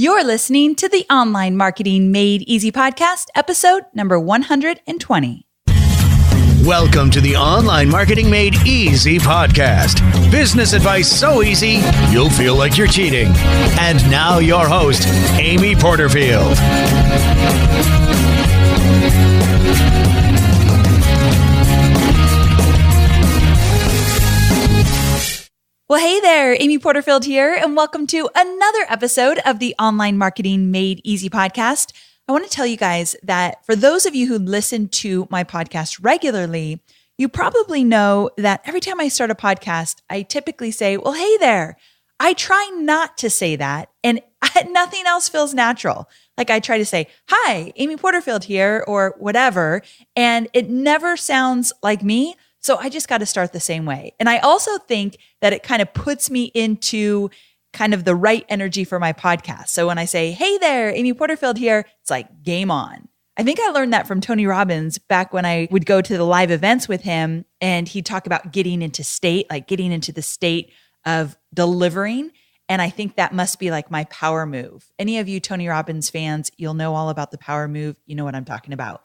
You're listening to the Online Marketing Made Easy podcast, episode number 120. Welcome to the Online Marketing Made Easy podcast. Business advice so easy, you'll feel like you're cheating. And now your host, Amy Porterfield. Well, hey there, Amy Porterfield here, and welcome to another episode of the Online Marketing Made Easy podcast. I want to tell you guys that for those of you who listen to my podcast regularly, you probably know that every time I start a podcast, I typically say, well, hey there. I try not to say that, and nothing else feels natural. Like I try to say, hi, Amy Porterfield here, or whatever, and it never sounds like me. So I just got to start the same way. And I also think that it kind of puts me into kind of the right energy for my podcast. So when I say, hey there, Amy Porterfield here, it's like game on. I think I learned that from Tony Robbins back when I would go to the live events with him and he'd talk about getting into state, like getting into the state of delivering. And I think that must be like my power move. Any of you Tony Robbins fans, you'll know all about the power move. You know what I'm talking about.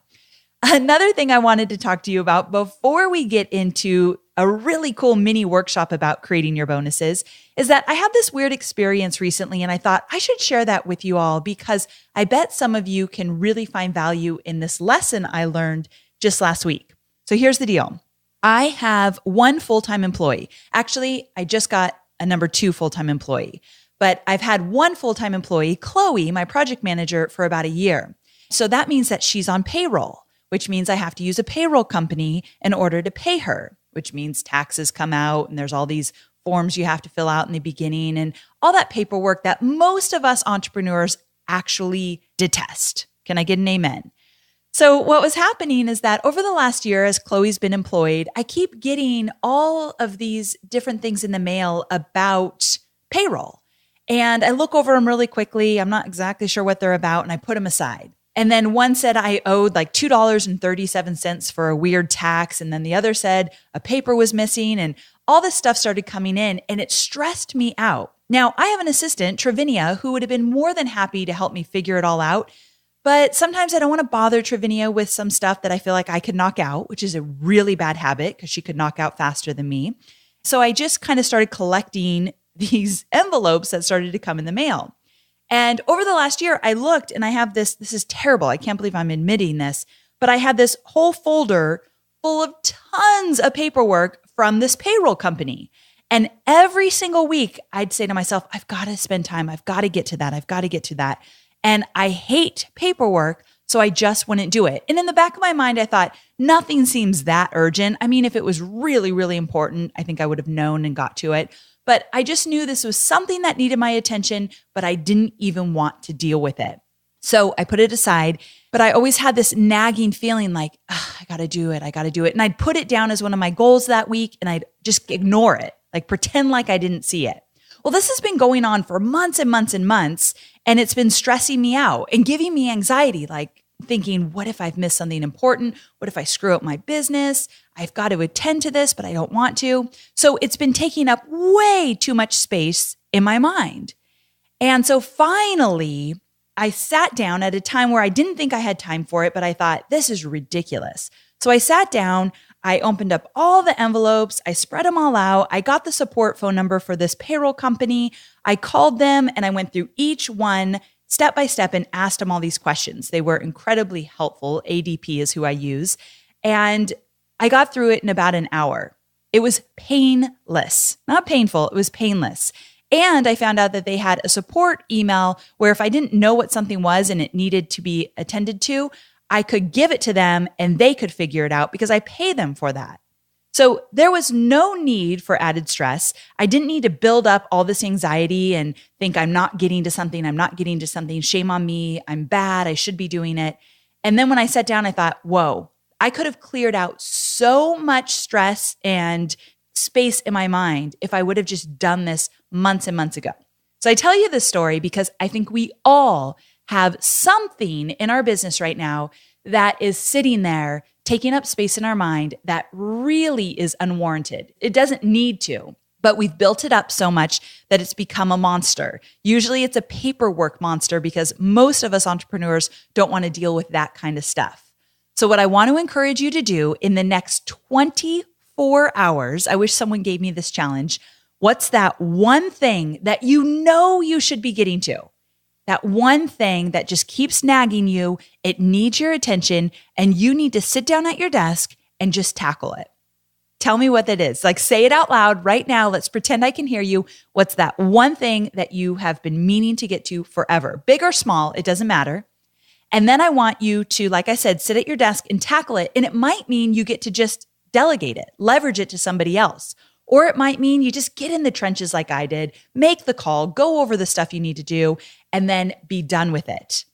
Another thing I wanted to talk to you about before we get into a really cool mini workshop about creating your bonuses is that I had this weird experience recently and I thought I should share that with you all because I bet some of you can really find value in this lesson I learned just last week. So here's the deal. I have one full-time employee. Actually, I just got a number 2 full-time employee, but I've had one full-time employee, Chloe, my project manager, for about a year. So that means that she's on payroll, which means I have to use a payroll company in order to pay her, which means taxes come out and there's all these forms you have to fill out in the beginning and all that paperwork that most of us entrepreneurs actually detest. Can I get an amen? So what was happening is that over the last year, as Chloe's been employed, I keep getting all of these different things in the mail about payroll. And I look over them really quickly. I'm not exactly sure what they're about, and I put them aside. And then one said I owed like $2.37 for a weird tax. And then the other said a paper was missing and all this stuff started coming in and it stressed me out. Now I have an assistant, Travinia, who would have been more than happy to help me figure it all out. But sometimes I don't want to bother Travinia with some stuff that I feel like I could knock out, which is a really bad habit because she could knock out faster than me. So I just kind of started collecting these envelopes that started to come in the mail. And over the last year, I looked and I have this is terrible. I can't believe I'm admitting this, but I had this whole folder full of tons of paperwork from this payroll company. And every single week I'd say to myself, I've got to spend time. I've got to get to that. I've got to get to that. And I hate paperwork, so I just wouldn't do it. And in the back of my mind, I thought, nothing seems that urgent. I mean, if it was really, really important, I think I would have known and got to it. But I just knew this was something that needed my attention, but I didn't even want to deal with it. So I put it aside, but I always had this nagging feeling like, I got to do it. I got to do it. And I'd put it down as one of my goals that week and I'd just ignore it, like pretend like I didn't see it. Well, this has been going on for months and months and months, and it's been stressing me out and giving me anxiety, like thinking, what if I've missed something important? What if I screw up my business? I've got to attend to this, but I don't want to. So it's been taking up way too much space in my mind. And so finally, I sat down at a time where I didn't think I had time for it, but I thought, this is ridiculous. So I sat down, I opened up all the envelopes, I spread them all out. I got the support phone number for this payroll company. I called them and I went through each one step by step and asked them all these questions. They were incredibly helpful. ADP is who I use. And I got through it in about an hour. It was painless, not painful. It was painless. And I found out that they had a support email where if I didn't know what something was and it needed to be attended to, I could give it to them and they could figure it out because I pay them for that. So there was no need for added stress. I didn't need to build up all this anxiety and think I'm not getting to something. Shame on me. I'm bad. I should be doing it. And then when I sat down, I thought, whoa, I could have cleared out so much stress and space in my mind if I would have just done this months and months ago. So I tell you this story because I think we all have something in our business right now that is sitting there taking up space in our mind that really is unwarranted. It doesn't need to, But we've built it up so much that it's become a monster. Usually it's a paperwork monster because most of us entrepreneurs don't want to deal with that kind of stuff. So what I want to encourage you to do in the next 24 hours, I wish someone gave me this challenge. What's that one thing that you know you should be getting to? That one thing that just keeps nagging you, it needs your attention, and you need to sit down at your desk and just tackle it. Tell me what that is. Like, say it out loud right now. Let's pretend I can hear you. What's that one thing that you have been meaning to get to forever? Big or small, it doesn't matter. And then I want you to, like I said, sit at your desk and tackle it. And it might mean you get to just delegate it, leverage it to somebody else. Or it might mean you just get in the trenches like I did, make the call, go over the stuff you need to do, and then be done with it.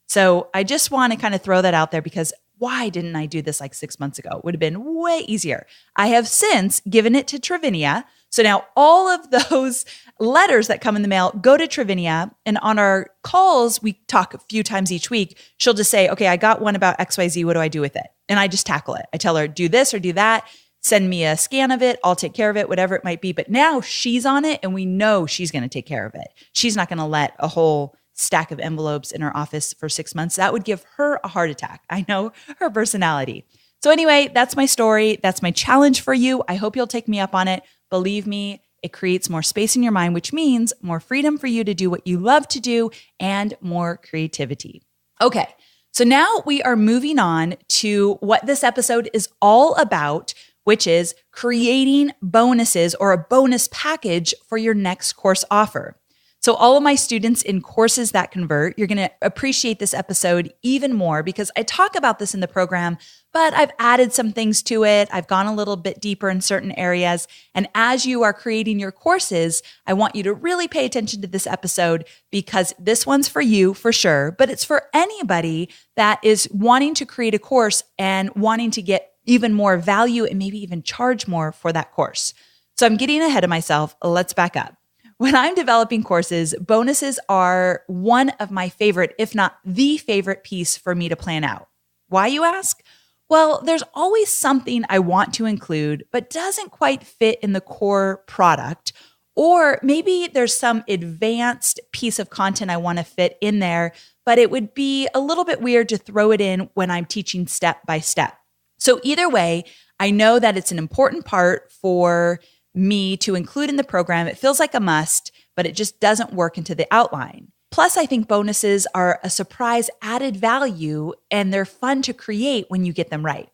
So I just want to kind of throw that out there because why didn't I do this like 6 months ago? It would have been way easier. I have since given it to Trivinia. So now all of those letters that come in the mail go to Trivinia. And on our calls, we talk a few times each week. She'll just say, okay, I got one about XYZ. What do I do with it? And I just tackle it. I tell her, do this or do that. Send me a scan of it. I'll take care of it, whatever it might be. But now she's on it and we know she's going to take care of it. She's not going to let a whole stack of envelopes in her office for 6 months. That would give her a heart attack. I know her personality. So anyway, that's my story. That's my challenge for you. I hope you'll take me up on it. Believe me, it creates more space in your mind, which means more freedom for you to do what you love to do and more creativity. Okay, so now we are moving on to what this episode is all about, which is creating bonuses or a bonus package for your next course offer. So all of my students in Courses That Convert, you're going to appreciate this episode even more because I talk about this in the program, but I've added some things to it. I've gone a little bit deeper in certain areas. And as you are creating your courses, I want you to really pay attention to this episode because this one's for you for sure, but it's for anybody that is wanting to create a course and wanting to get even more value and maybe even charge more for that course. So I'm getting ahead of myself. Let's back up. When I'm developing courses, bonuses are one of my favorite, if not the favorite piece for me to plan out. Why, you ask? Well, there's always something I want to include, but doesn't quite fit in the core product. Or maybe there's some advanced piece of content I want to fit in there, but it would be a little bit weird to throw it in when I'm teaching step by step. So either way, I know that it's an important part for me to include in the program. It feels like a must, but it just doesn't work into the outline. Plus, I think bonuses are a surprise added value and they're fun to create when you get them right.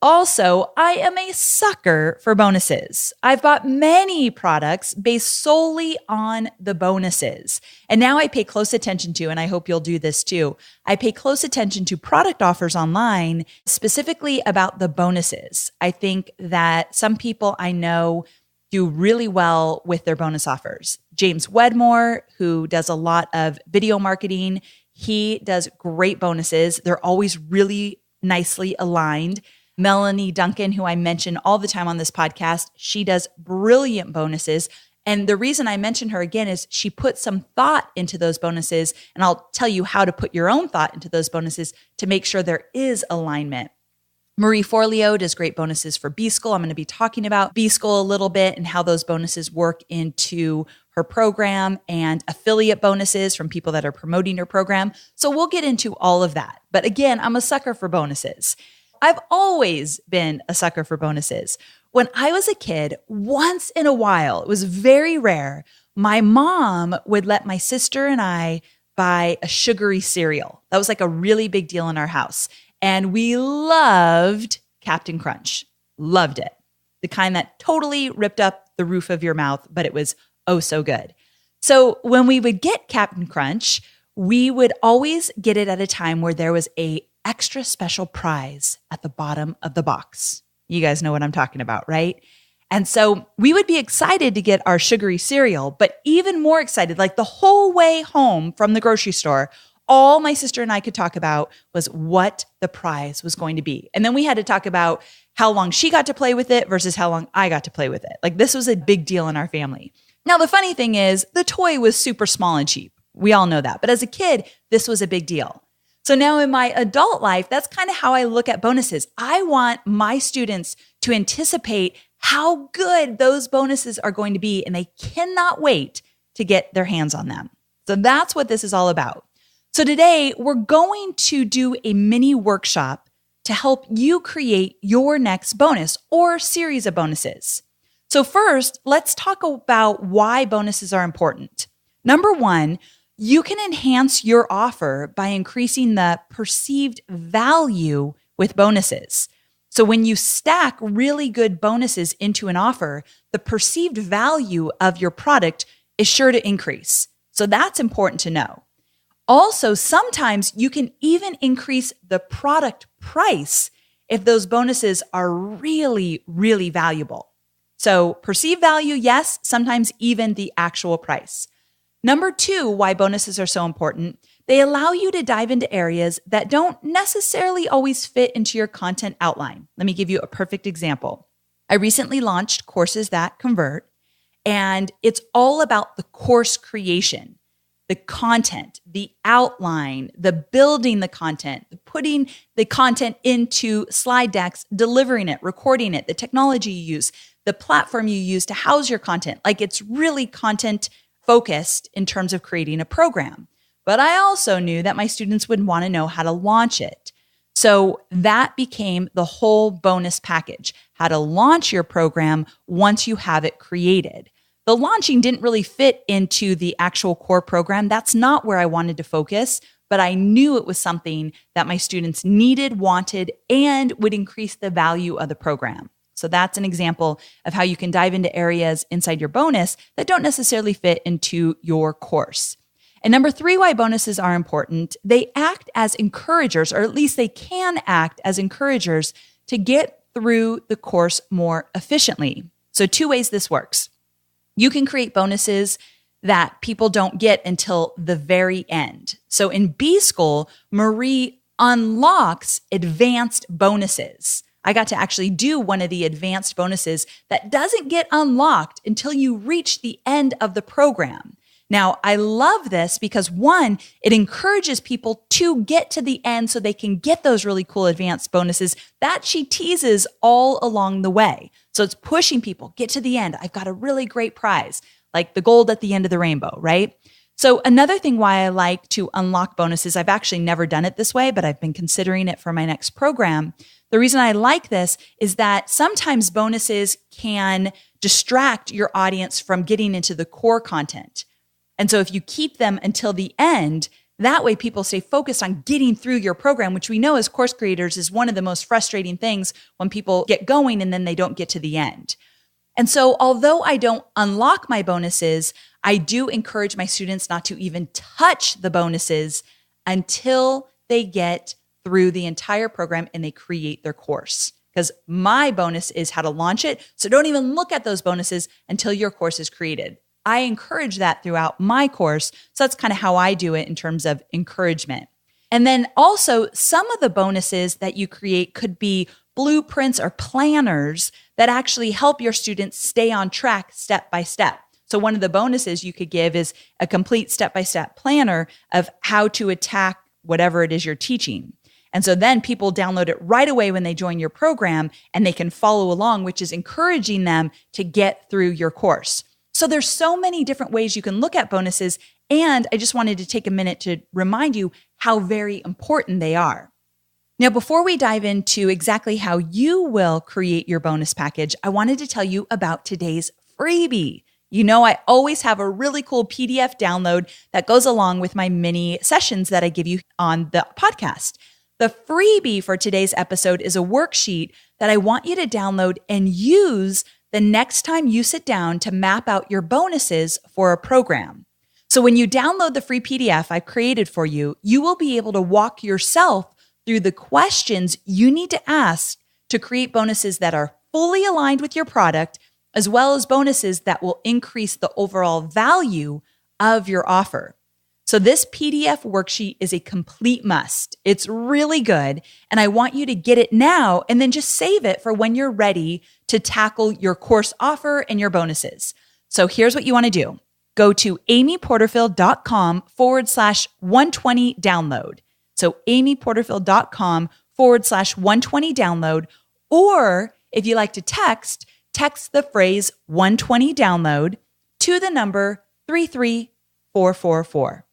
Also, I am a sucker for bonuses. I've bought many products based solely on the bonuses. And now I pay close attention to, and I hope you'll do this too, I pay close attention to product offers online, specifically about the bonuses. I think that some people I know do really well with their bonus offers. James Wedmore, who does a lot of video marketing, he does great bonuses. They're always really nicely aligned. Melanie Duncan, who I mention all the time on this podcast, she does brilliant bonuses. And the reason I mention her again is she put some thought into those bonuses. And I'll tell you how to put your own thought into those bonuses to make sure there is alignment. Marie Forleo does great bonuses for B-School. I'm going to be talking about B-School a little bit and how those bonuses work into her program and affiliate bonuses from people that are promoting her program. So we'll get into all of that. But again, I'm a sucker for bonuses. I've always been a sucker for bonuses. When I was a kid, once in a while, it was very rare, my mom would let my sister and I buy a sugary cereal. That was like a really big deal in our house. And we loved Captain Crunch. Loved it. The kind that totally ripped up the roof of your mouth, but it was oh so good. So when we would get Captain Crunch, we would always get it at a time where there was a extra special prize at the bottom of the box. You guys know what I'm talking about, right? And so we would be excited to get our sugary cereal, but even more excited, like the whole way home from the grocery store, all my sister and I could talk about was what the prize was going to be. And then we had to talk about how long she got to play with it versus how long I got to play with it. Like this was a big deal in our family. Now, the funny thing is the toy was super small and cheap. We all know that. But as a kid, this was a big deal. So now in my adult life, that's kind of how I look at bonuses. I want my students to anticipate how good those bonuses are going to be, and they cannot wait to get their hands on them. So that's what this is all about. So today we're going to do a mini workshop to help you create your next bonus or series of bonuses. So first, let's talk about why bonuses are important. Number one, you can enhance your offer by increasing the perceived value with bonuses. So when you stack really good bonuses into an offer, the perceived value of your product is sure to increase. So that's important to know. Also, sometimes you can even increase the product price if those bonuses are really, really valuable. So perceived value, yes, sometimes even the actual price. Number two, why bonuses are so important. They allow you to dive into areas that don't necessarily always fit into your content outline. Let me give you a perfect example. I recently launched Courses That Convert, and it's all about the course creation, the content, the outline, the building the content, putting the content into slide decks, delivering it, recording it, the technology you use, the platform you use to house your content. Like, it's really content focused in terms of creating a program. But I also knew that my students would want to know how to launch it. So that became the whole bonus package, how to launch your program once you have it created. The launching didn't really fit into the actual core program. That's not where I wanted to focus, but I knew it was something that my students needed, wanted, and would increase the value of the program. So that's an example of how you can dive into areas inside your bonus that don't necessarily fit into your course. And number three, why bonuses are important. They act as encouragers, or at least they can act as encouragers to get through the course more efficiently. So two ways this works. You can create bonuses that people don't get until the very end. So in B School, Marie unlocks advanced bonuses. I got to actually do one of the advanced bonuses that doesn't get unlocked until you reach the end of the program. Now, I love this because one, it encourages people to get to the end so they can get those really cool advanced bonuses that she teases all along the way. So it's pushing people, get to the end. I've got a really great prize, like the gold at the end of the rainbow, right? So another thing why I like to unlock bonuses, I've actually never done it this way, but I've been considering it for my next program. The reason I like this is that sometimes bonuses can distract your audience from getting into the core content. And so if you keep them until the end, that way people stay focused on getting through your program, which we know as course creators is one of the most frustrating things when people get going and then they don't get to the end. And so although I don't unlock my bonuses, I do encourage my students not to even touch the bonuses until they get through the entire program and they create their course. Because my bonus is how to launch it. So don't even look at those bonuses until your course is created. I encourage that throughout my course. So that's kind of how I do it in terms of encouragement. And then also some of the bonuses that you create could be blueprints or planners that actually help your students stay on track step by step. So one of the bonuses you could give is a complete step-by-step planner of how to attack whatever it is you're teaching. And so then people download it right away when they join your program and they can follow along, which is encouraging them to get through your course. So there's so many different ways you can look at bonuses. And I just wanted to take a minute to remind you how very important they are. Now, before we dive into exactly how you will create your bonus package, I wanted to tell you about today's freebie. You know, I always have a really cool PDF download that goes along with my mini sessions that I give you on the podcast. The freebie for today's episode is a worksheet that I want you to download and use the next time you sit down to map out your bonuses for a program. So when you download the free PDF I created for you, you will be able to walk yourself through the questions you need to ask to create bonuses that are fully aligned with your product, as well as bonuses that will increase the overall value of your offer. So this PDF worksheet is a complete must. It's really good, and I want you to get it now and then just save it for when you're ready to tackle your course offer and your bonuses. So here's what you want to do. Go to amyporterfield.com/120 download. So amyporterfield.com/120 download, or if you like to text text the phrase 120 download to the number 33444.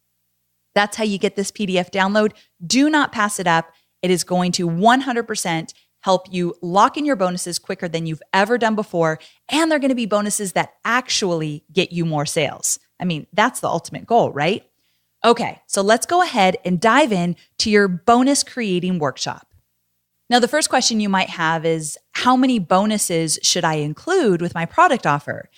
That's how you get this PDF download. Do not pass it up. It is going to 100% help you lock in your bonuses quicker than you've ever done before. And they're going to be bonuses that actually get you more sales. I mean, that's the ultimate goal, right? Okay, so let's go ahead and dive in to your bonus creating workshop. Now, the first question you might have is, how many bonuses should I include with my product offer?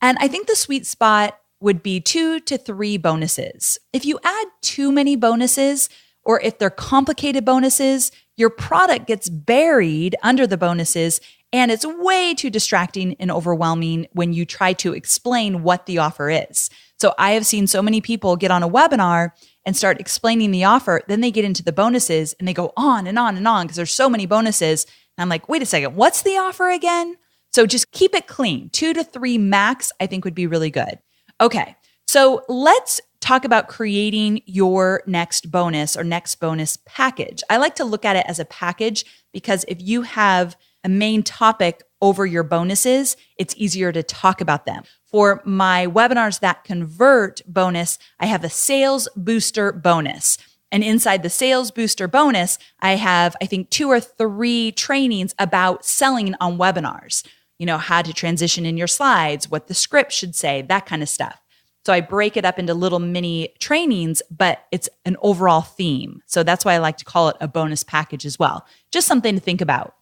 And I think the sweet spot would be 2 to 3 bonuses. If you add too many bonuses, or if they're complicated bonuses, your product gets buried under the bonuses, and it's way too distracting and overwhelming when you try to explain what the offer is. So I have seen so many people get on a webinar and start explaining the offer. Then they get into the bonuses and they go on and on and on because there's so many bonuses. And I'm like, wait a second, what's the offer again? So just keep it clean. 2 to 3 max, I think would be really good. Okay, so let's talk about creating your next bonus or next bonus package. I like to look at it as a package because if you have a main topic over your bonuses, it's easier to talk about them. For my webinars that convert bonus, I have a sales booster bonus. And inside the sales booster bonus, I have, I think, 2 or 3 trainings about selling on webinars. You know, how to transition in your slides, what the script should say, that kind of stuff. So I break it up into little mini trainings, but it's an overall theme. So that's why I like to call it a bonus package as well. Just something to think about.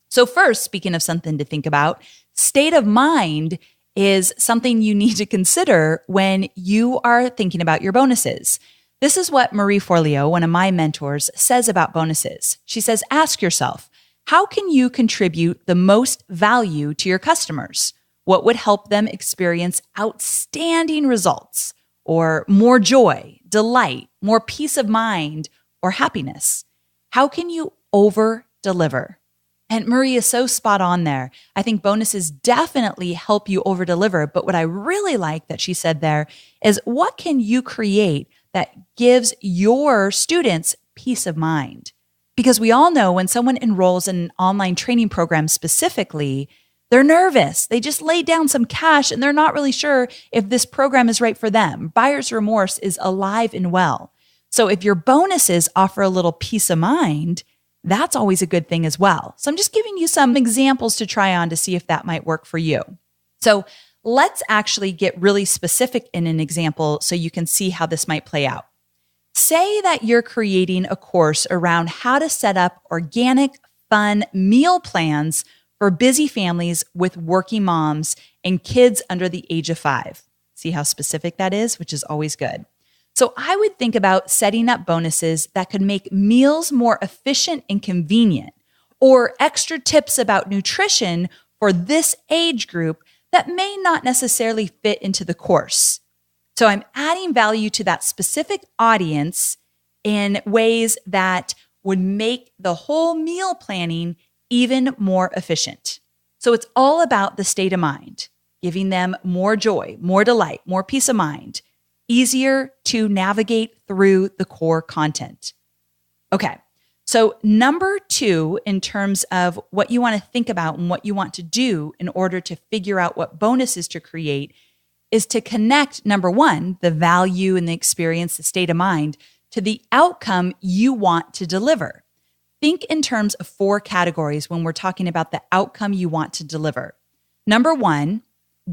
So first, speaking of something to think about, state of mind is something you need to consider when you are thinking about your bonuses. This is what Marie Forleo, one of my mentors, says about bonuses. She says, ask yourself, how can you contribute the most value to your customers? What would help them experience outstanding results or more joy, delight, more peace of mind, or happiness? How can you over-deliver? And Marie is so spot on there. I think bonuses definitely help you over-deliver. But what I really like that she said there is, what can you create that gives your students peace of mind? Because we all know when someone enrolls in an online training program specifically, they're nervous. They just laid down some cash and they're not really sure if this program is right for them. Buyer's remorse is alive and well. So if your bonuses offer a little peace of mind, that's always a good thing as well. So I'm just giving you some examples to try on to see if that might work for you. So let's actually get really specific in an example so you can see how this might play out. Say that you're creating a course around how to set up organic, fun meal plans for busy families with working moms and kids under the age of 5. See how specific that is, which is always good. So I would think about setting up bonuses that could make meals more efficient and convenient, or extra tips about nutrition for this age group that may not necessarily fit into the course. So I'm adding value to that specific audience in ways that would make the whole meal planning even more efficient. So it's all about the state of mind, giving them more joy, more delight, more peace of mind, easier to navigate through the core content. Okay, so number 2, in terms of what you want to think about and what you want to do in order to figure out what bonuses to create, is to connect, number 1, the value and the experience, the state of mind, to the outcome you want to deliver. Think in terms of 4 categories when we're talking about the outcome you want to deliver. Number 1,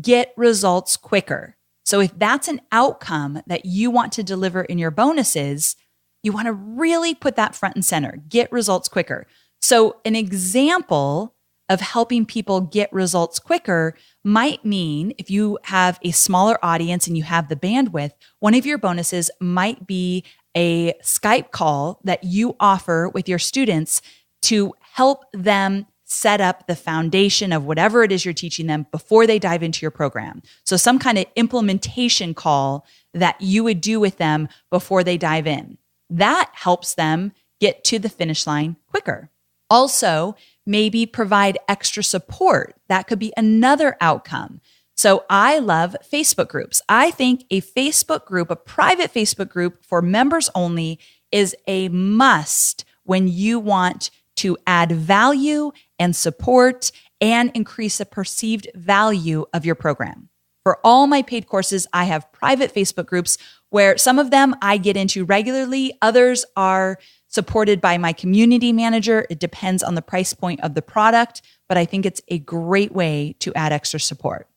get results quicker. So if that's an outcome that you want to deliver in your bonuses, you want to really put that front and center. Get results quicker. So an example of helping people get results quicker might mean, if you have a smaller audience and you have the bandwidth, one of your bonuses might be a Skype call that you offer with your students to help them set up the foundation of whatever it is you're teaching them before they dive into your program. So some kind of implementation call that you would do with them before they dive in. That helps them get to the finish line quicker. Also, maybe provide extra support. That could be another outcome. So I love Facebook groups. I think a Facebook group, a private Facebook group for members only, is a must when you want to add value and support and increase the perceived value of your program. For all my paid courses, I have private Facebook groups where some of them I get into regularly. Others are supported by my community manager. It depends on the price point of the product, but I think it's a great way to add extra support.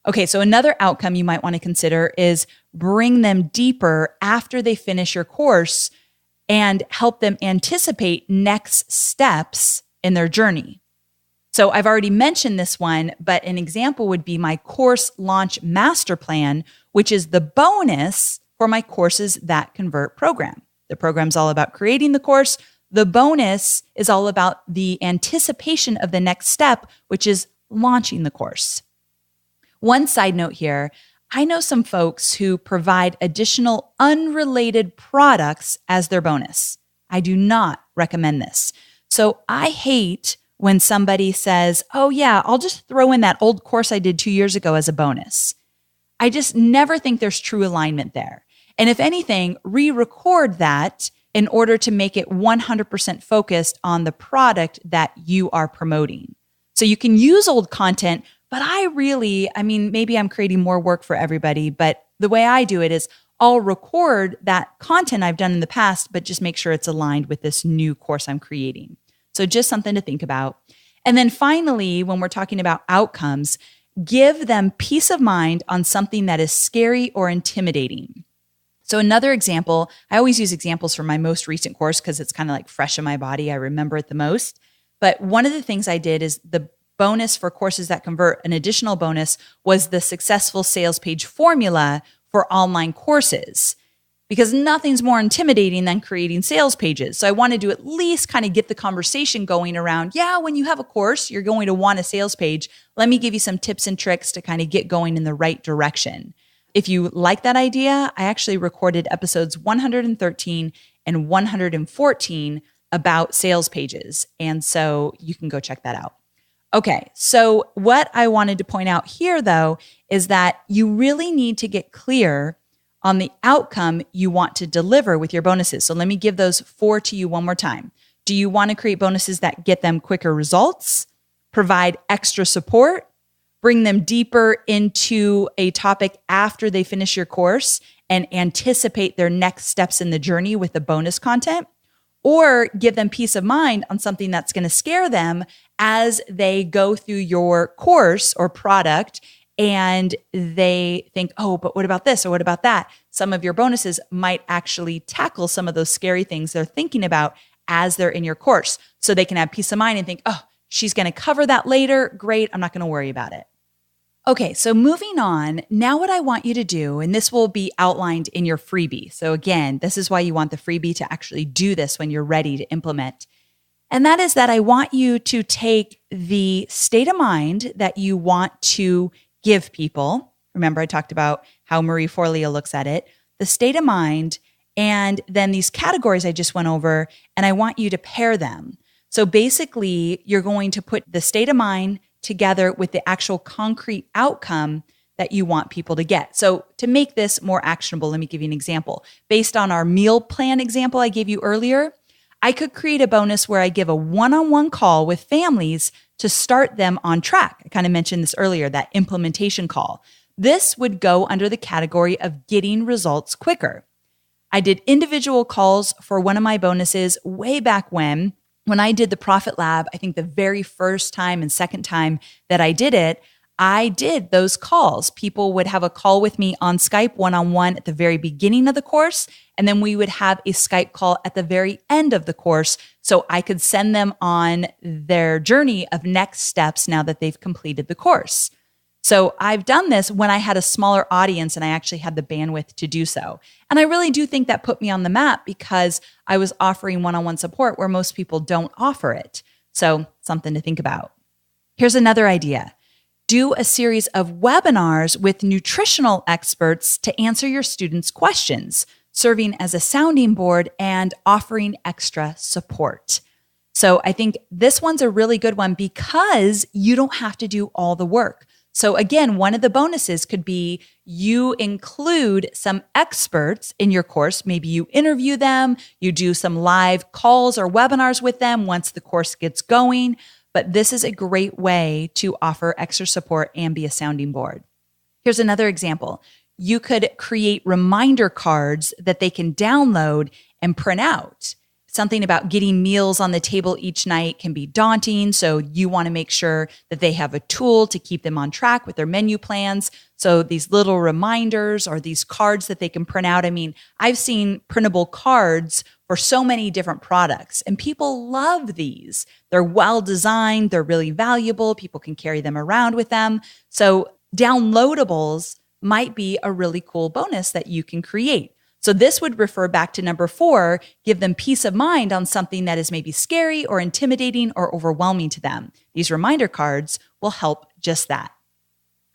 Okay, so another outcome you might want to consider is bring them deeper after they finish your course and help them anticipate next steps in their journey. So I've already mentioned this one, but an example would be my course launch master plan, which is the bonus for my courses that convert program. The program's all about creating the course. The bonus is all about the anticipation of the next step, which is launching the course. One side note here, I know some folks who provide additional unrelated products as their bonus. I do not recommend this. So I hate when somebody says, oh yeah, I'll just throw in that old course I did 2 years ago as a bonus. I just never think there's true alignment there. And if anything, re-record that in order to make it 100% focused on the product that you are promoting. So you can use old content, but maybe I'm creating more work for everybody, but the way I do it is I'll record that content I've done in the past, but just make sure it's aligned with this new course I'm creating. So just something to think about. And then finally, when we're talking about outcomes, give them peace of mind on something that is scary or intimidating. So another example, I always use examples from my most recent course because it's kind of like fresh in my body. I remember it the most. But one of the things I did is the bonus for courses that convert, an additional bonus was the successful sales page formula for online courses. Because nothing's more intimidating than creating sales pages. So I wanted to at least kind of get the conversation going around, when you have a course, you're going to want a sales page. Let me give you some tips and tricks to kind of get going in the right direction. If you like that idea, I actually recorded episodes 113 and 114 about sales pages. And so you can go check that out. Okay, so what I wanted to point out here, though, is that you really need to get clear on the outcome you want to deliver with your bonuses. So let me give those 4 to you one more time. Do you want to create bonuses that get them quicker results, provide extra support, bring them deeper into a topic after they finish your course, and anticipate their next steps in the journey with the bonus content? Or give them peace of mind on something that's going to scare them as they go through your course or product and they think, oh, but what about this or what about that? Some of your bonuses might actually tackle some of those scary things they're thinking about as they're in your course. So they can have peace of mind and think, oh, she's going to cover that later. Great. I'm not going to worry about it. Okay, so moving on, now what I want you to do, and this will be outlined in your freebie. So again, this is why you want the freebie to actually do this when you're ready to implement. And that is that I want you to take the state of mind that you want to give people. Remember, I talked about how Marie Forleo looks at it, the state of mind, and then these categories I just went over, and I want you to pair them. So basically, you're going to put the state of mind together with the actual concrete outcome that you want people to get. So to make this more actionable, let me give you an example. Based on our meal plan example I gave you earlier, I could create a bonus where I give a one-on-one call with families to start them on track. I kind of mentioned this earlier, that implementation call. This would go under the category of getting results quicker. I did individual calls for one of my bonuses way back when I did the Profit Lab. I think the very first time and second time that I did those calls. People would have a call with me on Skype one-on-one at the very beginning of the course, and then we would have a Skype call at the very end of the course so I could send them on their journey of next steps now that they've completed the course. So I've done this when I had a smaller audience and I actually had the bandwidth to do so. And I really do think that put me on the map because I was offering one-on-one support where most people don't offer it. So something to think about. Here's another idea. Do a series of webinars with nutritional experts to answer your students' questions, serving as a sounding board and offering extra support. So I think this one's a really good one because you don't have to do all the work. So again, one of the bonuses could be you include some experts in your course. Maybe you interview them, you do some live calls or webinars with them once the course gets going. but this is a great way to offer extra support and be a sounding board. Here's another example. You could create reminder cards that they can download and print out. Something about getting meals on the table each night can be daunting, so you want to make sure that they have a tool to keep them on track with their menu plans. So these little reminders or these cards that they can print out. I mean, I've seen printable cards for so many different products, and people love these. They're well designed, they're really valuable, people can carry them around with them. So downloadables might be a really cool bonus that you can create. So this would refer back to number 4, give them peace of mind on something that is maybe scary or intimidating or overwhelming to them. These reminder cards will help just that.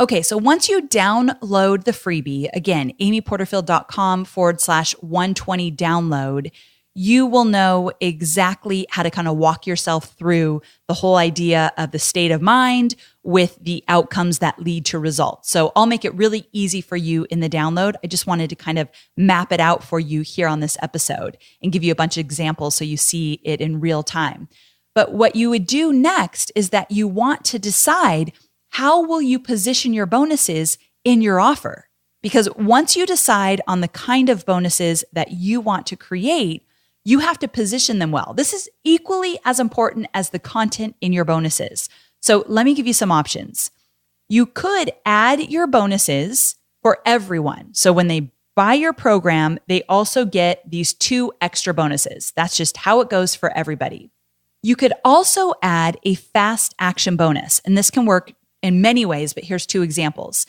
Okay, so once you download the freebie, again, amyporterfield.com/120 download, you will know exactly how to kind of walk yourself through the whole idea of the state of mind with the outcomes that lead to results. So I'll make it really easy for you in the download. I just wanted to kind of map it out for you here on this episode and give you a bunch of examples so you see it in real time. But what you would do next is that you want to decide how will you position your bonuses in your offer? Because once you decide on the kind of bonuses that you want to create, you have to position them well. This is equally as important as the content in your bonuses. So let me give you some options. You could add your bonuses for everyone. So when they buy your program, they also get these 2 extra bonuses. That's just how it goes for everybody. You could also add a fast action bonus, and this can work in many ways, but here's 2 examples.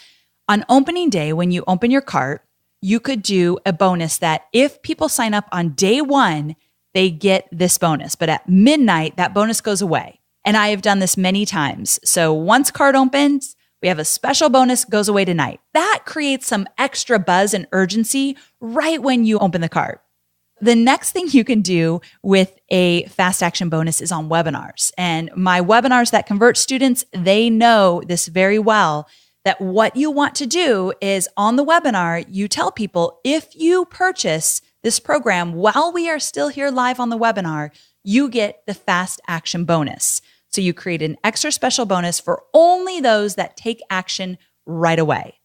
On opening day, when you open your cart, you could do a bonus that if people sign up on day 1, they get this bonus. But at midnight, that bonus goes away. And I have done this many times. So once cart opens, we have a special bonus goes away tonight. That creates some extra buzz and urgency right when you open the cart. The next thing you can do with a fast action bonus is on webinars. And my webinars that convert students, they know this very well, that what you want to do is on the webinar, you tell people, if you purchase this program while we are still here live on the webinar, you get the fast action bonus. So you create an extra special bonus for only those that take action right away.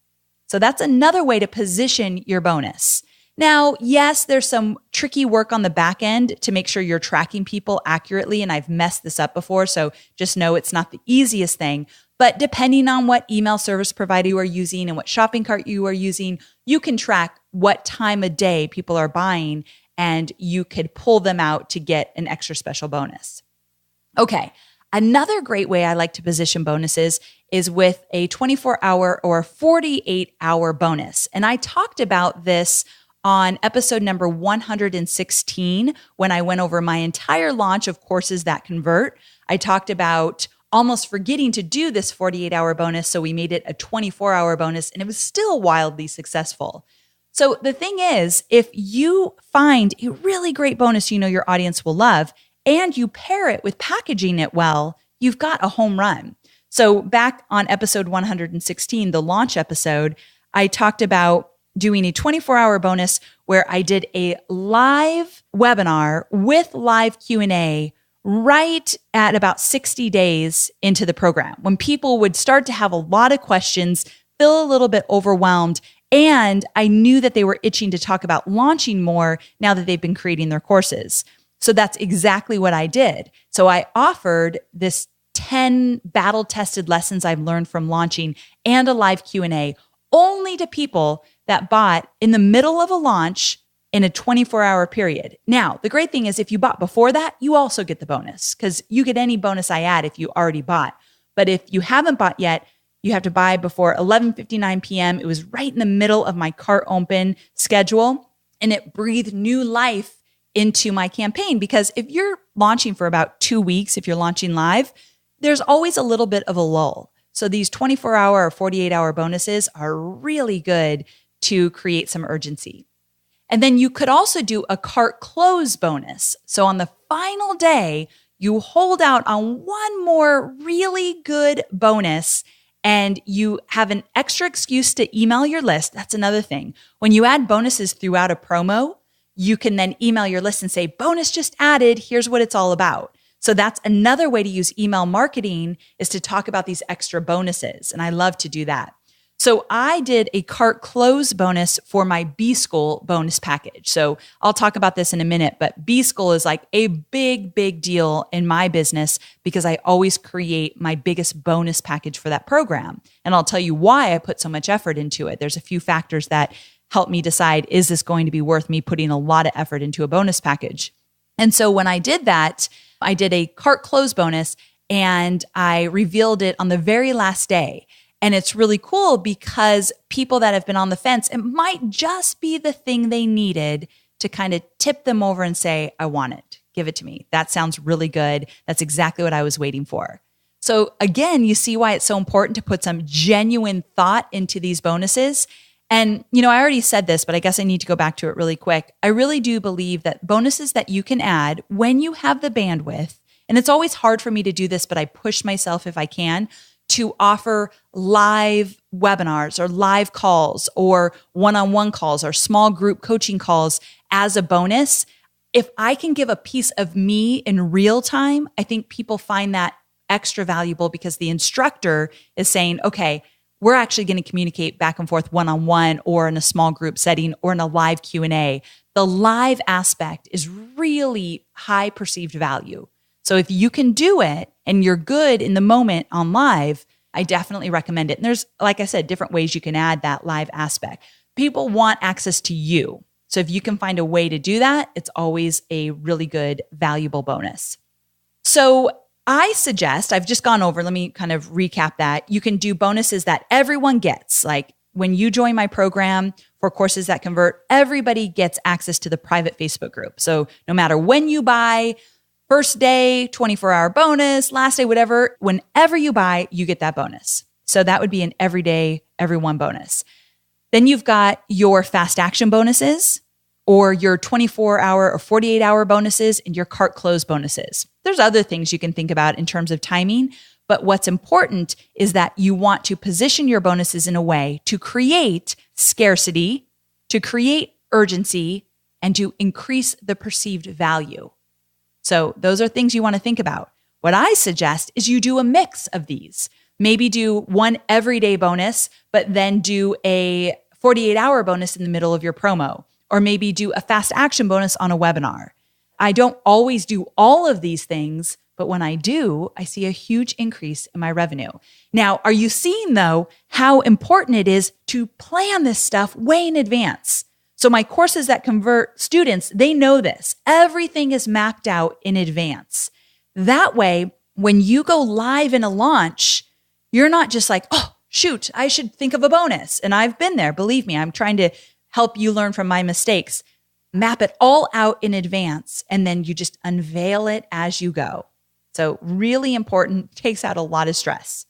So that's another way to position your bonus. Now, yes, there's some tricky work on the back end to make sure you're tracking people accurately, and I've messed this up before, so just know it's not the easiest thing. But depending on what email service provider you are using and what shopping cart you are using, you can track what time of day people are buying, and you could pull them out to get an extra special bonus. Okay, another great way I like to position bonuses is with a 24-hour or 48-hour bonus. And I talked about this on episode number 116 when I went over my entire launch of courses that convert. I talked about almost forgetting to do this 48-hour bonus, so we made it a 24-hour bonus, and it was still wildly successful. So the thing is, if you find a really great bonus you know your audience will love, and you pair it with packaging it well, you've got a home run. So back on episode 116, the launch episode, I talked about doing a 24-hour bonus where I did a live webinar with live Q&A right at about 60 days into the program, when people would start to have a lot of questions, feel a little bit overwhelmed, and I knew that they were itching to talk about launching more now that they've been creating their courses. So that's exactly what I did. So I offered this 10 battle-tested lessons I've learned from launching and a live Q&A only to people that bought in the middle of a launch in a 24-hour period. Now, the great thing is if you bought before that, you also get the bonus because you get any bonus I add if you already bought. But if you haven't bought yet, you have to buy before 11:59 p.m. It was right in the middle of my cart open schedule, and it breathed new life into my campaign because if you're launching for about 2 weeks, if you're launching live, there's always a little bit of a lull. So these 24-hour or 48-hour bonuses are really good to create some urgency. And then you could also do a cart close bonus. So on the final day, you hold out on one more really good bonus and you have an extra excuse to email your list. That's another thing. When you add bonuses throughout a promo, you can then email your list and say, bonus just added, here's what it's all about. So that's another way to use email marketing, is to talk about these extra bonuses. And I love to do that. So I did a cart close bonus for my B School bonus package. So I'll talk about this in a minute, but B School is like a big, big deal in my business because I always create my biggest bonus package for that program. And I'll tell you why I put so much effort into it. There's a few factors that help me decide, is this going to be worth me putting a lot of effort into a bonus package? And so when I did that, I did a cart close bonus and I revealed it on the very last day. And it's really cool because people that have been on the fence, it might just be the thing they needed to kind of tip them over and say, I want it. Give it to me. That sounds really good. That's exactly what I was waiting for. So again, you see why it's so important to put some genuine thought into these bonuses. And, I already said this, but I guess I need to go back to it really quick. I really do believe that bonuses that you can add when you have the bandwidth, and it's always hard for me to do this, but I push myself if I can, to offer live webinars or live calls or one-on-one calls or small group coaching calls as a bonus. If I can give a piece of me in real time, I think people find that extra valuable because the instructor is saying, okay, we're actually going to communicate back and forth one-on-one or in a small group setting or in a live Q&A. The live aspect is really high perceived value. So if you can do it and you're good in the moment on live, I definitely recommend it. And there's, like I said, different ways you can add that live aspect. People want access to you. So if you can find a way to do that, it's always a really good, valuable bonus. So I suggest, I've just gone over, let me kind of recap that. You can do bonuses that everyone gets. Like when you join my program for Courses That Convert, everybody gets access to the private Facebook group. So no matter when you buy, first day, 24-hour bonus, last day, whatever, whenever you buy, you get that bonus. So that would be an everyday, everyone bonus. Then you've got your fast action bonuses or your 24-hour or 48-hour bonuses and your cart close bonuses. There's other things you can think about in terms of timing, but what's important is that you want to position your bonuses in a way to create scarcity, to create urgency, and to increase the perceived value. So those are things you want to think about. What I suggest is you do a mix of these. Maybe do one everyday bonus, but then do a 48-hour bonus in the middle of your promo. Or maybe do a fast action bonus on a webinar. I don't always do all of these things, but when I do, I see a huge increase in my revenue. Now, are you seeing though how important it is to plan this stuff way in advance? So my Courses That Convert students, they know this. Everything is mapped out in advance. That way, when you go live in a launch, you're not just like, oh, shoot, I should think of a bonus. And I've been there. Believe me, I'm trying to help you learn from my mistakes. Map it all out in advance, and then you just unveil it as you go. So really important, takes out a lot of stress.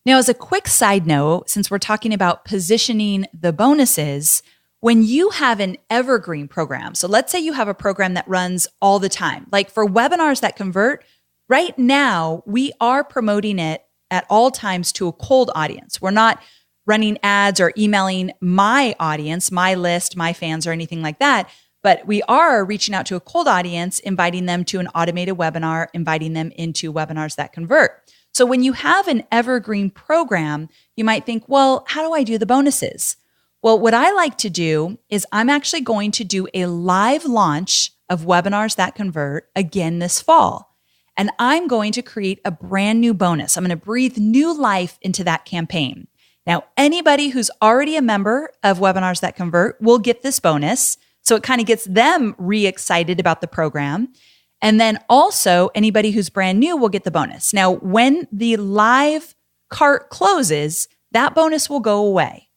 Now, as a quick side note, since we're talking about positioning the bonuses, when you have an evergreen program, so let's say you have a program that runs all the time, like for Webinars That Convert, right now we are promoting it at all times to a cold audience. We're not running ads or emailing my audience, my list, my fans, or anything like that. But we are reaching out to a cold audience, inviting them to an automated webinar, inviting them into Webinars That Convert. So when you have an evergreen program, you might think, well, how do I do the bonuses? Well, what I like to do is I'm actually going to do a live launch of Webinars That Convert again this fall. And I'm going to create a brand new bonus. I'm going to breathe new life into that campaign. Now, anybody who's already a member of Webinars That Convert will get this bonus. So it kind of gets them re-excited about the program. And then also anybody who's brand new will get the bonus. Now, when the live cart closes, that bonus will go away.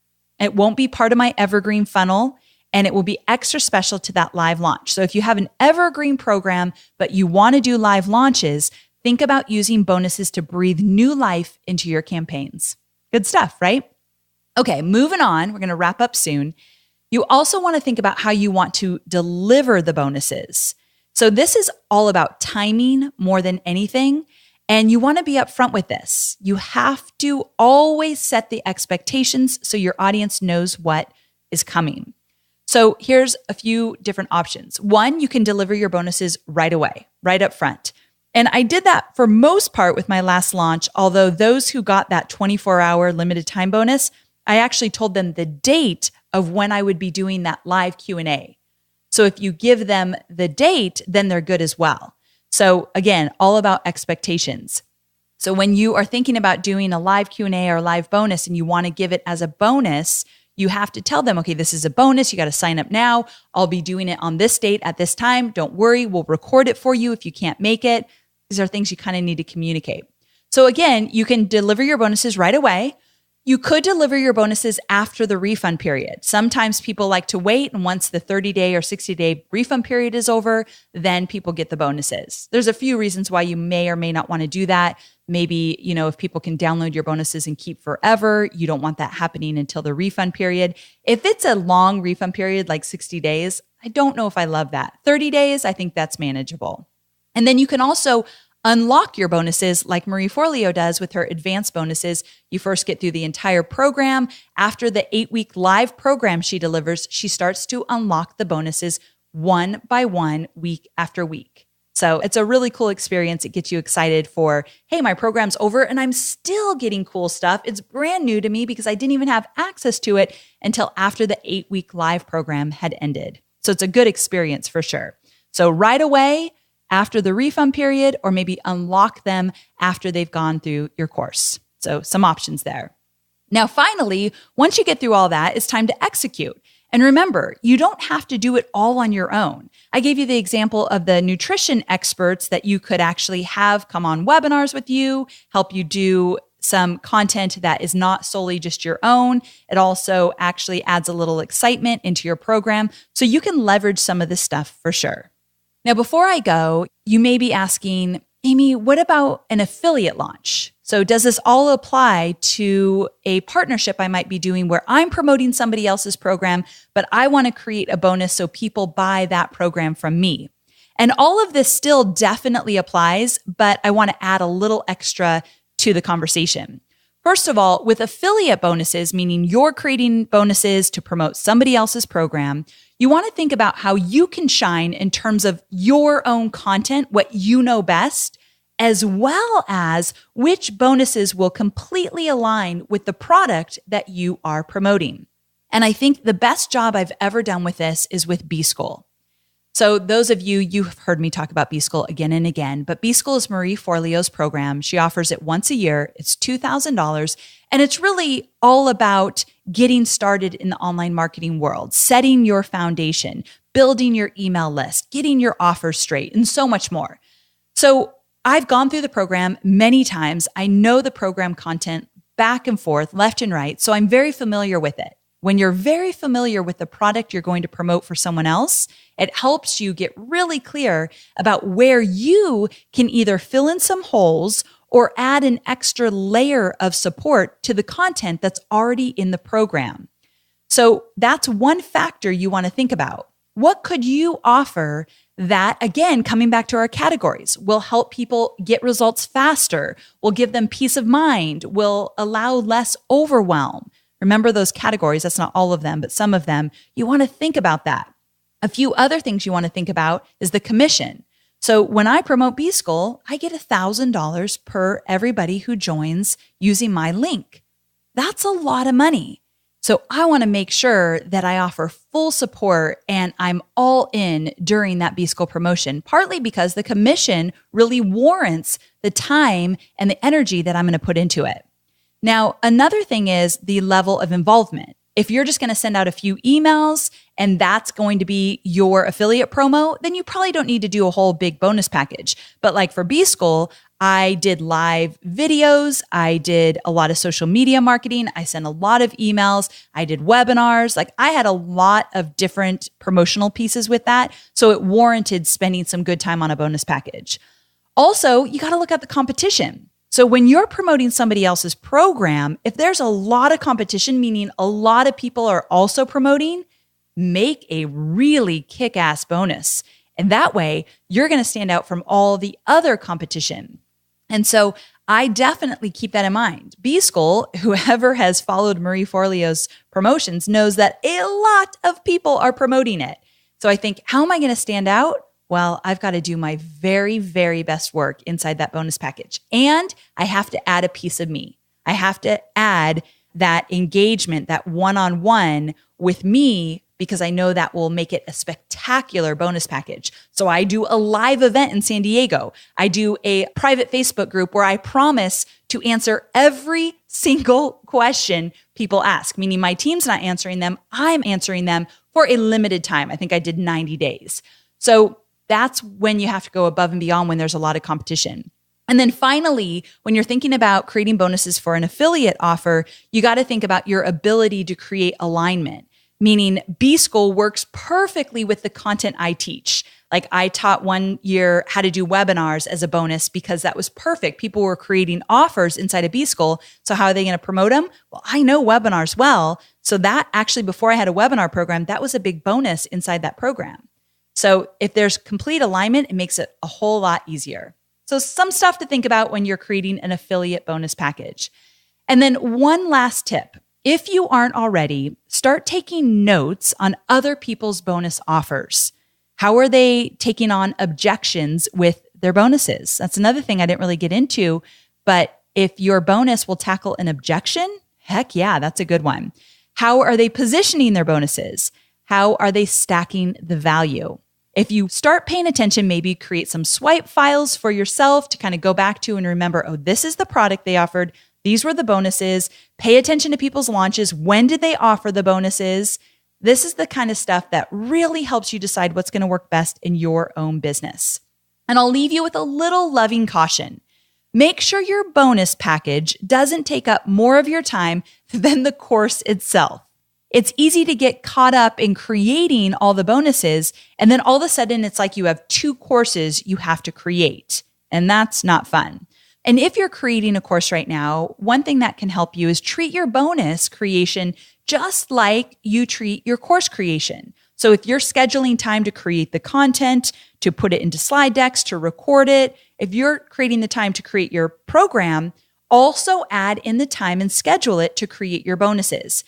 It won't be part of my evergreen funnel, and it will be extra special to that live launch. So if you have an evergreen program, but you want to do live launches, think about using bonuses to breathe new life into your campaigns. Good stuff, right? Okay, moving on. We're going to wrap up soon. You also want to think about how you want to deliver the bonuses. So this is all about timing more than anything. And you want to be upfront with this. You have to always set the expectations so your audience knows what is coming. So here's a few different options. One, you can deliver your bonuses right away, right up front. And I did that for most part with my last launch, although those who got that 24-hour limited time bonus, I actually told them the date of when I would be doing that live Q&A. So if you give them the date, then they're good as well. So again, all about expectations. So when you are thinking about doing a live Q&A or live bonus and you want to give it as a bonus, you have to tell them, okay, this is a bonus. You got to sign up now. I'll be doing it on this date at this time. Don't worry. We'll record it for you if you can't make it. These are things you kind of need to communicate. So again, you can deliver your bonuses right away. You could deliver your bonuses after the refund period. Sometimes people like to wait, and once the 30-day or 60-day refund period is over, then people get the bonuses. There's a few reasons why you may or may not want to do that. Maybe, if people can download your bonuses and keep forever, you don't want that happening until the refund period. If it's a long refund period, like 60 days, I don't know if I love that. 30 days, I think that's manageable. And then you can also unlock your bonuses like Marie Forleo does with her advanced bonuses. You first get through the entire program. After the 8-week live program she delivers, she starts to unlock the bonuses one by one, week after week. So it's a really cool experience. It gets you excited for, hey, my program's over and I'm still getting cool stuff. It's brand new to me because I didn't even have access to it until after the 8-week live program had ended. So it's a good experience for sure. So right away, after the refund period, or maybe unlock them after they've gone through your course. So some options there. Now, finally, once you get through all that, it's time to execute. And remember, you don't have to do it all on your own. I gave you the example of the nutrition experts that you could actually have come on webinars with you, help you do some content that is not solely just your own. It also actually adds a little excitement into your program, so you can leverage some of this stuff for sure. Now, before I go, you may be asking, Amy, what about an affiliate launch? So does this all apply to a partnership I might be doing where I'm promoting somebody else's program, but I want to create a bonus so people buy that program from me? And all of this still definitely applies, but I want to add a little extra to the conversation. First of all, with affiliate bonuses, meaning you're creating bonuses to promote somebody else's program, you want to think about how you can shine in terms of your own content, what you know best, as well as which bonuses will completely align with the product that you are promoting. And I think the best job I've ever done with this is with B-School. So those of you've heard me talk about B-School again and again, but B-School is Marie Forleo's program. She offers it once a year. It's $2,000. And it's really all about getting started in the online marketing world, setting your foundation, building your email list, getting your offers straight, and so much more. So I've gone through the program many times. I know the program content back and forth, left and right. So I'm very familiar with it. When you're very familiar with the product you're going to promote for someone else, it helps you get really clear about where you can either fill in some holes or add an extra layer of support to the content that's already in the program. So that's one factor you want to think about. What could you offer that, again, coming back to our categories, will help people get results faster, will give them peace of mind, will allow less overwhelm? Remember those categories. That's not all of them, but some of them. You want to think about that. A few other things you want to think about is the commission. So when I promote B-School, I get $1,000 per everybody who joins using my link. That's a lot of money. So I want to make sure that I offer full support and I'm all in during that B-School promotion, partly because the commission really warrants the time and the energy that I'm going to put into it. Now, another thing is the level of involvement. If you're just going to send out a few emails and that's going to be your affiliate promo, then you probably don't need to do a whole big bonus package. But like for B-School, I did live videos. I did a lot of social media marketing. I sent a lot of emails. I did webinars. Like I had a lot of different promotional pieces with that. So it warranted spending some good time on a bonus package. Also, you got to look at the competition. So when you're promoting somebody else's program, if there's a lot of competition, meaning a lot of people are also promoting, make a really kick-ass bonus. And that way, you're going to stand out from all the other competition. And so I definitely keep that in mind. B-School, whoever has followed Marie Forleo's promotions knows that a lot of people are promoting it. So I think, how am I going to stand out? Well, I've got to do my very, very best work inside that bonus package. And I have to add a piece of me. I have to add that engagement, that one-on-one with me, because I know that will make it a spectacular bonus package. So I do a live event in San Diego. I do a private Facebook group where I promise to answer every single question people ask, meaning my team's not answering them. I'm answering them for a limited time. I think I did 90 days. So that's when you have to go above and beyond when there's a lot of competition. And then finally, when you're thinking about creating bonuses for an affiliate offer, you got to think about your ability to create alignment, meaning B-School works perfectly with the content I teach. Like I taught one year how to do webinars as a bonus because that was perfect. People were creating offers inside of B-School. So how are they going to promote them? Well, I know webinars well. So that actually, before I had a webinar program, that was a big bonus inside that program. So if there's complete alignment, it makes it a whole lot easier. So some stuff to think about when you're creating an affiliate bonus package. And then one last tip. If you aren't already, start taking notes on other people's bonus offers. How are they taking on objections with their bonuses? That's another thing I didn't really get into, but if your bonus will tackle an objection, heck yeah, that's a good one. How are they positioning their bonuses? How are they stacking the value? If you start paying attention, maybe create some swipe files for yourself to kind of go back to and remember, oh, this is the product they offered. These were the bonuses. Pay attention to people's launches. When did they offer the bonuses? This is the kind of stuff that really helps you decide what's going to work best in your own business. And I'll leave you with a little loving caution. Make sure your bonus package doesn't take up more of your time than the course itself. It's easy to get caught up in creating all the bonuses, and then all of a sudden it's like you have 2 courses you have to create, and that's not fun. And if you're creating a course right now, one thing that can help you is treat your bonus creation just like you treat your course creation. So if you're scheduling time to create the content, to put it into slide decks, to record it, if you're creating the time to create your program, also add in the time and schedule it to create your bonuses.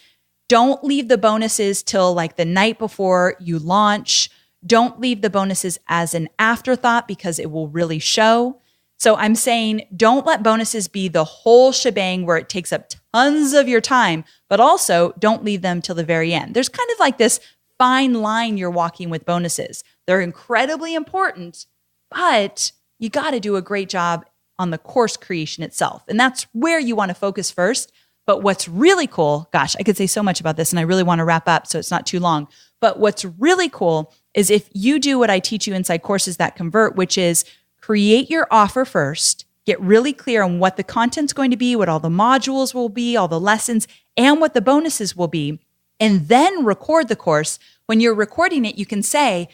Don't leave the bonuses till like the night before you launch. Don't leave the bonuses as an afterthought because it will really show. So I'm saying don't let bonuses be the whole shebang where it takes up tons of your time, but also don't leave them till the very end. There's kind of like this fine line you're walking with bonuses. They're incredibly important, but you got to do a great job on the course creation itself. And that's where you want to focus first. But what's really cool, gosh, I could say so much about this and I really want to wrap up so it's not too long. But what's really cool is if you do what I teach you inside Courses That Convert, which is create your offer first, get really clear on what the content's going to be, what all the modules will be, all the lessons, and what the bonuses will be, and then record the course. When you're recording it, you can say,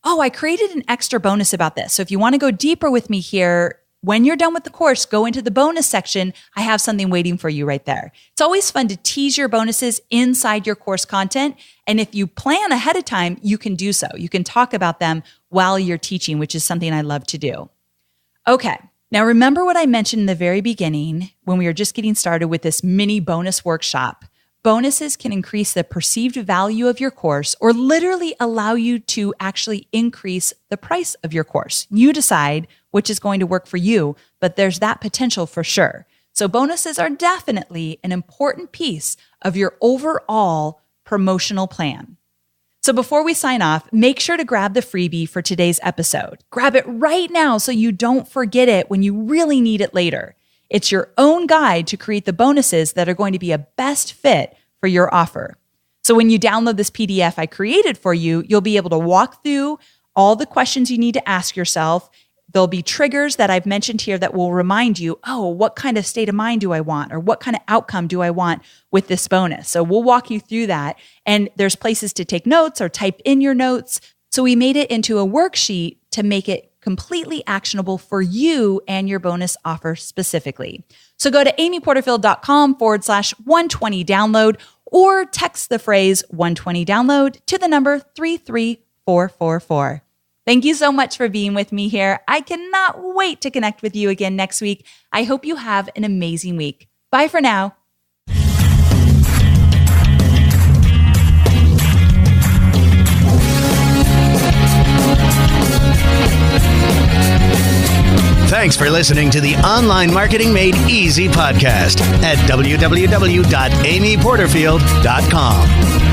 oh, I created an extra bonus about this. So if you want to go deeper with me here, when you're done with the course, go into the bonus section. I have something waiting for you right there. It's always fun to tease your bonuses inside your course content. And if you plan ahead of time, you can do so. You can talk about them while you're teaching, which is something I love to do. Okay. Now remember what I mentioned in the very beginning when we were just getting started with this mini bonus workshop. Bonuses can increase the perceived value of your course or literally allow you to actually increase the price of your course. You decide which is going to work for you, but there's that potential for sure. So bonuses are definitely an important piece of your overall promotional plan. So before we sign off, make sure to grab the freebie for today's episode. Grab it right now so you don't forget it when you really need it later. It's your own guide to create the bonuses that are going to be a best fit for your offer. So when you download this PDF I created for you, you'll be able to walk through all the questions you need to ask yourself. There'll be triggers that I've mentioned here that will remind you, oh, what kind of state of mind do I want? Or what kind of outcome do I want with this bonus? So we'll walk you through that. And there's places to take notes or type in your notes. So we made it into a worksheet to make it completely actionable for you and your bonus offer specifically. So go to amyporterfield.com/120 download or text the phrase 120 download to the number 33444. Thank you so much for being with me here. I cannot wait to connect with you again next week. I hope you have an amazing week. Bye for now. Thanks for listening to the Online Marketing Made Easy podcast at www.amyporterfield.com.